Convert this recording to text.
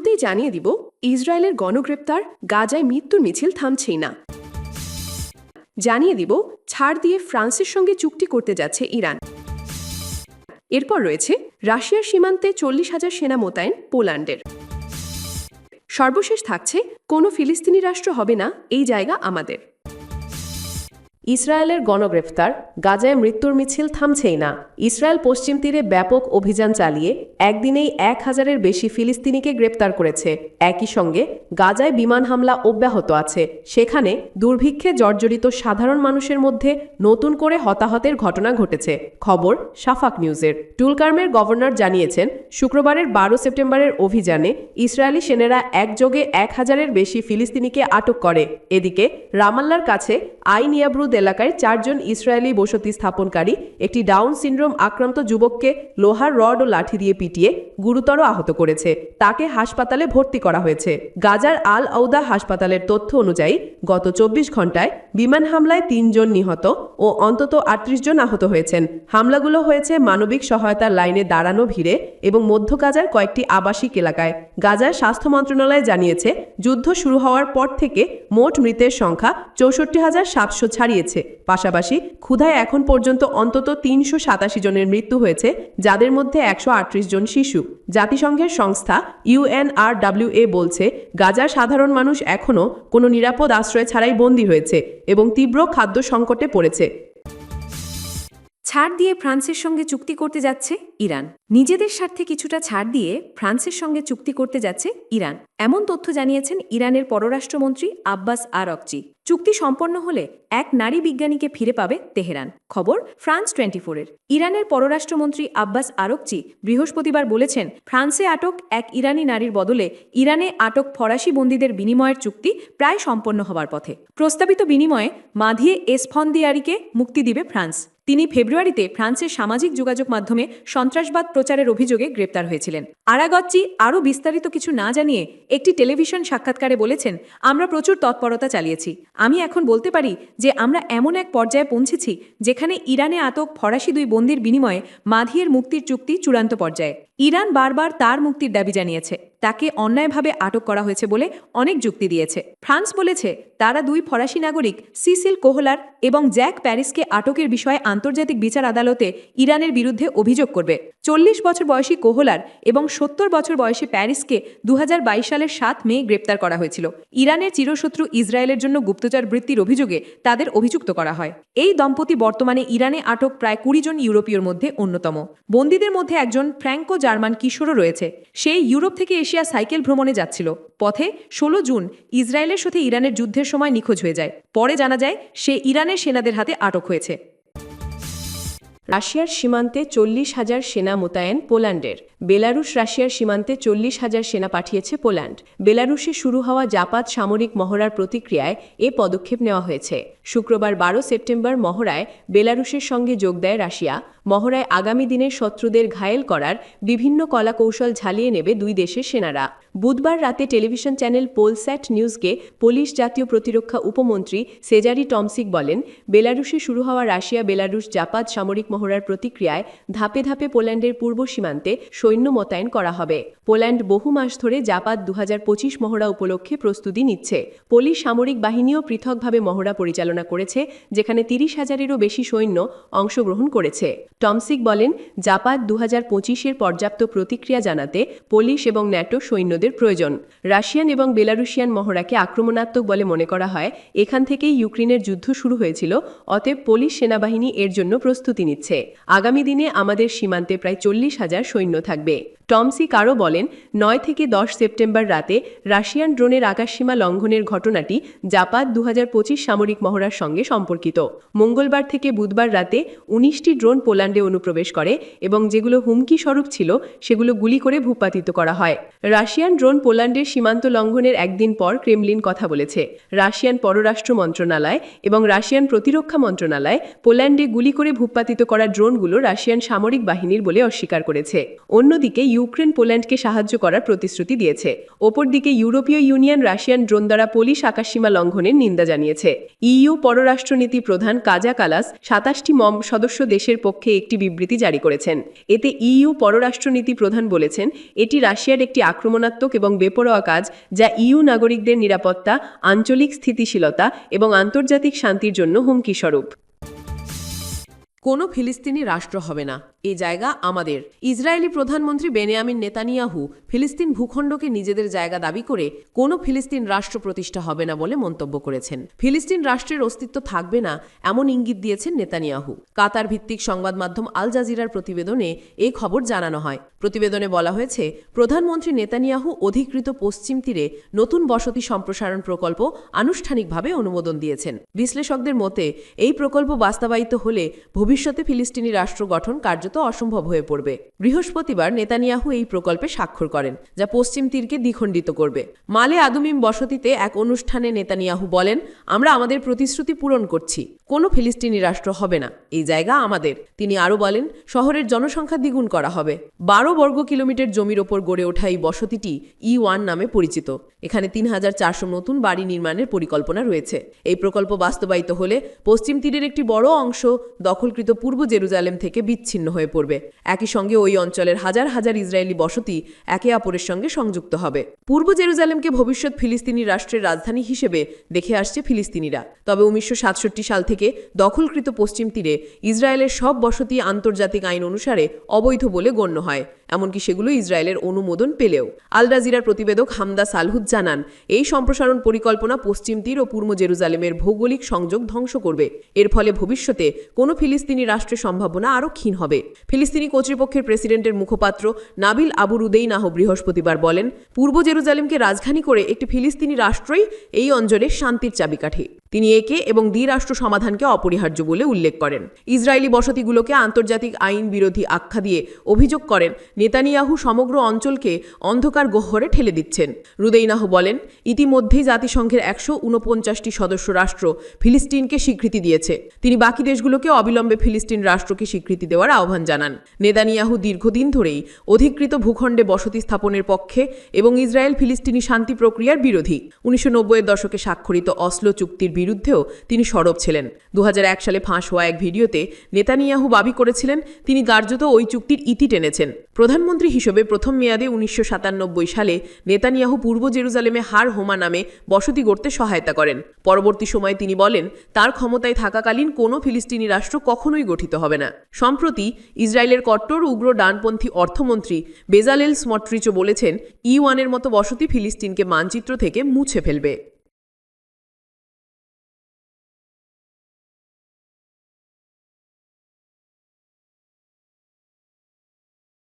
শুরুতেই জানিয়ে দিব, ইসরায়েলের গণগ্রেপ্তার, গাজায় মৃত্যুর মিছিল থামছেই না। জানিয়ে দিব, ছাড় দিয়ে ফ্রান্সের সঙ্গে চুক্তি করতে যাচ্ছে ইরান। এরপর রয়েছে রাশিয়ার সীমান্তে 40,000 সেনা মোতায়েন পোল্যান্ডের। সর্বশেষ থাকছে, কোনো ফিলিস্তিনি রাষ্ট্র হবে না এই জায়গা আমাদের। ইসরায়েলের গণগ্রেফতার, গাজায় মৃত্যুর মিছিল থামছেই না। ইসরায়েল পশ্চিম তীরে ব্যাপক অভিযান চালিয়ে একদিনেই 1000-এর বেশি ফিলিস্তিনিকে গ্রেপ্তার করেছে। একই সঙ্গে গাজায় বিমান হামলা অব্যাহত আছে। সেখানে দুর্ভিক্ষে জর্জরিত সাধারণ মানুষের মধ্যে নতুন করে হতাহতের ঘটনা ঘটেছে। খবর শাফাক নিউজের। টুলকার্মের গভর্নর জানিয়েছেন, শুক্রবারের 12 সেপ্টেম্বরের অভিযানে ইসরায়েলি সেনারা একযোগে 1000-এর বেশি ফিলিস্তিনিকে আটক করে। এদিকে রামাল্লার কাছে আইন ইয়াব্রুদ এলাকায় 4 জন ইসরায়েলি বসতি স্থাপনকারী একটি ডাউন সিনড্রোম আক্রান্ত যুবককে লোহার রড ও লাঠি দিয়ে পিটিয়ে গুরুতর আহত করেছে। তাকে হাসপাতালে ভর্তি করা হয়েছে। গাজার আল আউদা হাসপাতালের তথ্য অনুযায়ী গত 24 ঘন্টায় বিমান হামলায় 3 জন নিহত ও অন্তত 38 জন আহত হয়েছেন। হামলাগুলো হয়েছে মানবিক সহায়তার লাইনে দাঁড়ানো ভিড়ে এবং মধ্য গাজার কয়েকটি আবাসিক এলাকায়। গাজার স্বাস্থ্য মন্ত্রণালয় জানিয়েছে, যুদ্ধ শুরু হওয়ার পর থেকে মোট মৃতের সংখ্যা 64,700 ছাড়িয়েছে। পাশাপাশি ক্ষুধায় এখন পর্যন্ত অন্তত 387 জনের মৃত্যু হয়েছে, যাদের মধ্যে 138 জন শিশু। জাতিসংঘের সংস্থা UNRWA বলছে, গাজার সাধারণ মানুষ এখনও কোনো নিরাপদ আশ্রয় ছাড়াই বন্দী হয়েছে এবং তীব্র খাদ্য সংকটে পড়েছে। ছাড় দিয়ে ফ্রান্সের সঙ্গে চুক্তি করতে যাচ্ছে ইরান। নিজেদের স্বার্থে কিছুটা ছাড় দিয়ে ফ্রান্সের সঙ্গে চুক্তি করতে যাচ্ছে ইরান, এমন তথ্য জানিয়েছেন ইরানের পররাষ্ট্রমন্ত্রী আব্বাস আরাগচি। চুক্তি সম্পন্ন হলে এক নারী বিজ্ঞানীকে ফিরে পাবে তেহরান। খবর ফ্রান্স 24-এর। ইরানের পররাষ্ট্রমন্ত্রী আব্বাস আরাগচি বৃহস্পতিবার বলেছেন, ফ্রান্সে আটক এক ইরানি নারীর বদলে ইরানে আটক ফরাসি বন্দীদের বিনিময়ের চুক্তি প্রায় সম্পন্ন হবার পথে। প্রস্তাবিত বিনিময়ে মাধিয়ে এসফন্দিয়ারিকে মুক্তি দিবে ফ্রান্স। তিনি ফেব্রুয়ারিতে ফ্রান্সের সামাজিক যোগাযোগ মাধ্যমে সন্ত্রাসবাদ প্রচারের অভিযোগে গ্রেপ্তার হয়েছিলেন। আরাগচি আরও বিস্তারিত কিছু না জানিয়ে একটি টেলিভিশন সাক্ষাৎকারে বলেছেন, আমরা প্রচুর তৎপরতা চালিয়েছি। আমি এখন বলতে পারি যে আমরা এমন এক পর্যায়ে পৌঁছেছি যেখানে ইরানে আটক ফরাসি 2 বন্দির বিনিময়ে মাধিয়ের মুক্তির চুক্তি চূড়ান্ত পর্যায়ে। ইরান বারবার তার মুক্তির দাবি জানিয়েছে। তাকে অন্যায়ভাবে আটক করা হয়েছে বলে অনেক যুক্তি দিয়েছে। ফ্রান্স বলেছে, তারা 2 ফরাসি নাগরিক সিসিল কোহলার এবং জ্যাক প্যারিসকে আটকের বিষয়ে আন্তর্জাতিক বিচার আদালতে ইরানের বিরুদ্ধে অভিযোগ করবে। 40 বছর বয়সী কোহলার এবং 70 বছর বয়সী প্যারিসকে 2022 সালের 7 মে গ্রেপ্তার করা হয়েছিল। ইরানের চিরশত্রু ইসরায়েলের জন্য গুপ্তচর বৃত্তির অভিযোগে তাদের অভিযুক্ত করা হয়। এই দম্পতি বর্তমানে ইরানে আটক প্রায় 20 জন ইউরোপীয়র মধ্যে অন্যতম। বন্দীদের মধ্যে একজন ফ্র্যাঙ্কো জার্মান কিশোরও রয়েছে। সে ইউরোপ থেকে এশিয়া সাইকেল ভ্রমণে যাচ্ছিল। পথে 16 জুন ইসরায়েলের সাথে ইরানের যুদ্ধের সময় নিখোঁজ হয়ে যায়। পরে জানা যায় সে ইরানের সেনাদের হাতে আটক হয়েছে। রাশিয়ার সীমান্তে 40,000 সেনা মোতায়েন পোল্যান্ডের। বেলারুশ রাশিয়ার সীমান্তে 40,000 সেনা পাঠিয়েছে পোল্যান্ড। বেলারুশে শুরু হওয়া জাপাত সামরিক মহড়ার প্রতিক্রিয়ায় এ পদক্ষেপ নেওয়া হয়েছে। শুক্রবার 12 সেপ্টেম্বর মহড়ায় বেলারুশের সঙ্গে যোগ দেয় রাশিয়া। মহড়ায় আগামী দিনের শত্রুদের ঘায়েল করার বিভিন্ন কলাকৌশল ঝালিয়ে নেবে 2 দেশের সেনারা। বুধবার রাতে টেলিভিশন চ্যানেল পোলস্যাট নিউজকে পোলিশ জাতীয় প্রতিরক্ষা উপমন্ত্রী সেজারি টমসিক বলেন, বেলারুশে শুরু হওয়া রাশিয়া বেলারুশ জাপাত সামরিক মহড়ার প্রতিক্রিয়ায় ধাপে ধাপে পোল্যান্ডের পূর্ব সীমান্তে সৈন্য মোতায়েন করা হবে। পোল্যান্ড বহু মাস ধরে জাপাত 2025 মহড়া উপলক্ষে প্রস্তুতি নিচ্ছে। পোলিশ সামরিক বাহিনীও পৃথকভাবে মহড়া পরিচালনা করেছে, যেখানে 30,000-এরও বেশি সৈন্য অংশগ্রহণ করেছে। টমসিক বলেন, জাপাত 2025-এর পর্যাপ্ত প্রতিক্রিয়া জানাতে পোলিশ এবং ন্যাটো সৈন্যদের প্রয়োজন। রাশিয়ান এবং বেলারুশিয়ান মহড়াকে আক্রমণাত্মক বলে মনে করা হয়। এখান থেকেই ইউক্রেনের যুদ্ধ শুরু হয়েছিল। অতএব পোলিশ সেনাবাহিনী এর জন্য প্রস্তুতি নিচ্ছে। আগামী দিনে আমাদের সীমান্তে প্রায় 40,000 সৈন্য থাকবে। টমসিক আরও বলেন, 9 থেকে 10 সেপ্টেম্বর রাতে রাশিয়ান ড্রোনের আকাশসীমা লঙ্ঘনের ঘটনাটি জাপাত 2025 সামরিক মহড়ার সঙ্গে সম্পর্কিত। মঙ্গলবার থেকে বুধবার রাতে 19টি ড্রোন পোল্যান্ডে অনুপ্রবেশ করে এবং যেগুলো হুমকি স্বরূপ ছিল সেগুলো গুলি করে ভূপাতিত করা হয়। রাশিয়ান ড্রোন পোল্যান্ডের সীমান্ত লঙ্ঘনের একদিন পর ক্রেমলিন কথা বলেছে। রাশিয়ান পররাষ্ট্র মন্ত্রণালয় এবং রাশিয়ান প্রতিরক্ষা মন্ত্রণালয় পোল্যান্ডে গুলি করে ভূপাতিত করা ড্রোনগুলো রাশিয়ান সামরিক বাহিনীর বলে অস্বীকার করেছে। অন্যদিকে ইউক্রেন পোল্যান্ডকে সাহায্য করার প্রতিশ্রুতি দিয়েছে। অপরদিকে ইউরোপীয় ইউনিয়ন রাশিয়ান ড্রোন দ্বারা পোলিশ আকাশসীমা লঙ্ঘনের নিন্দা জানিয়েছে। ইইউ পররাষ্ট্রনীতি প্রধান কাজা কালাস ২৭টি সদস্য দেশের পক্ষে একটি বিবৃতি জারি করেছেন। এতে ইইউ পররাষ্ট্রনীতি প্রধান বলেছেন, এটি রাশিয়ার একটি আক্রমণাত্মক এবং বেপরোয়া কাজ যা ইইউ নাগরিকদের নিরাপত্তা, আঞ্চলিক স্থিতিশীলতা এবং আন্তর্জাতিক শান্তির জন্য হুমকিস্বরূপ। কোনো ফিলিস্তিনি রাষ্ট্র হবে না, এ জায়গা আমাদের। ইসরায়েলি প্রধানমন্ত্রী বেনিয়ামিন নেতানিয়াহু ফিলিস্তিন ভূখণ্ডকে নিজেদের জায়গা দাবি করে কোনো ফিলিস্তিন রাষ্ট্র প্রতিষ্ঠা হবে না বলে মন্তব্য করেছেন। ফিলিস্তিন রাষ্ট্রের অস্তিত্ব থাকবে না এমন ইঙ্গিত দিয়েছেন নেতানিয়াহু। কাতার ভিত্তিক সংবাদ মাধ্যম আল জাজিরার প্রতিবেদনে এই খবর জানানো হয়। প্রতিবেদনে বলা হয়েছে, প্রধানমন্ত্রী নেতানিয়াহু অধিকৃত পশ্চিম তীরে নতুন বসতি সম্প্রসারণ প্রকল্প আনুষ্ঠানিকভাবে অনুমোদন দিয়েছেন। বিশ্লেষকদের মতে এই প্রকল্প বাস্তবায়িত হলে ভবিষ্যতে ফিলিস্তিনি রাষ্ট্র গঠন কার্যত অসম্ভব হয়ে পড়বে। বৃহস্পতিবার নেতানিয়াহু এই প্রকল্পে স্বাক্ষর করেন, যা পশ্চিম তীরকে দ্বিখণ্ডিত করবে। মালে আদুমিম বসতিতে এক অনুষ্ঠানে নেতানিয়াহু বলেন, আমরা আমাদের প্রতিশ্রুতি পূরণ করছি, কোনো ফিলিস্তিনি রাষ্ট্র হবে না, এই জায়গা আমাদের। তিনি আরও বলেন, শহরের জনসংখ্যা দ্বিগুণ করা হবে। ১২ বর্গ কিলোমিটার জমির ওপর গড়ে ওঠা এই বসতিটি E1 নামে পরিচিত। এখানে ৩,৪০০ নতুন বাড়ি নির্মাণের পরিকল্পনা রয়েছে। এই প্রকল্প বাস্তবায়িত হলে পশ্চিম তীরের একটি বড় অংশ দখলকৃত পূর্ব জেরুজালেম থেকে বিচ্ছিন্ন হয়ে পড়বে। একই সঙ্গে ওই অঞ্চলের হাজার হাজার ইসরায়েলি বসতি একে অপরের সঙ্গে সংযুক্ত হবে। পূর্ব জেরুজালেমকে ভবিষ্যৎ ফিলিস্তিনি রাষ্ট্রের রাজধানী হিসেবে দেখে আসছে ফিলিস্তিনিরা। তবে ১৯৬৭ সাল থেকে দখলকৃত পশ্চিম তীরে ইসরায়েলের সব বসতি আন্তর্জাতিক আইন অনুসারে অবৈধ বলে গণ্য হয়, এমনকি সেগুলো ইসরায়েলের অনুমোদন পেলেও। আল জাজিরার প্রতিবেদক হামদা সালহুদ জানান, এই সম্প্রসারণ পরিকল্পনা পশ্চিম তীর ও পূর্ব জেরুজালেমের ভৌগোলিক সংযোগ ধ্বংস করবে। এর ফলে ভবিষ্যতে কোনো ফিলিস্তিনি রাষ্ট্রের সম্ভাবনা আরও ক্ষীণ হবে। ফিলিস্তিনি কর্তৃপক্ষের প্রেসিডেন্টের মুখপাত্র নাবিল আবু রুদেইনাহ বৃহস্পতিবার বলেন, পূর্ব জেরুজালেমকে রাজধানী করে একটি ফিলিস্তিনি রাষ্ট্রই এই অঞ্চলের শান্তির চাবিকাঠি। তিনি একে এবং দ্বিরাষ্ট্র সমাধানকে অপরিহার্য বলে উল্লেখ করেন। ইসরায়েলি বসতিগুলোকে আন্তর্জাতিক আইন বিরোধী আখ্যা দিয়ে অভিযোগ করেন, নেতানিয়াহু সমগ্র অঞ্চলকে অন্ধকার গহ্বরে ঠেলে দিচ্ছেন। রুদেইনাহ বলেন, ইতিমধ্যেই জাতিসংঘের ১৪৯টি সদস্য রাষ্ট্র ফিলিস্তিনকে স্বীকৃতি দিয়েছে। তিনি বাকি দেশগুলোকে অবিলম্বে ফিলিস্তিন রাষ্ট্রকে স্বীকৃতি দেওয়ার আহ্বান জানান। নেতানিয়াহু দীর্ঘদিন ধরেই অধিকৃত ভূখণ্ডে বসতি স্থাপনের পক্ষে এবং ইসরায়েল ফিলিস্তিনি শান্তি প্রক্রিয়ার বিরোধী। ১৯৯০-এর দশকে স্বাক্ষরিত অসলো চুক্তির বিরুদ্ধেও তিনি সরব ছিলেন। ২০০১ সালে ফাঁস হওয়া এক ভিডিওতে নেতানিয়াহু দাবি করেছিলেন, তিনি কার্যত ওই চুক্তির ইতি টেনেছেন। প্রধানমন্ত্রী হিসেবে প্রথম মেয়াদে ১৯৯৭ সালে নেতানিয়াহু পূর্ব জেরুজালেমে হার হোমা নামে বসতি গড়তে সহায়তা করেন। পরবর্তী সময়ে তিনি বলেন, তার ক্ষমতায় থাকাকালীন কোনো ফিলিস্তিনি রাষ্ট্র কখনোই গঠিত হবে না। সম্প্রতি ইসরায়েলের কট্টর উগ্র ডানপন্থী অর্থমন্ত্রী বেজালেল স্মট্রিচও বলেছেন, E1-এর মতো বসতি ফিলিস্তিনকে মানচিত্র থেকে মুছে ফেলবে।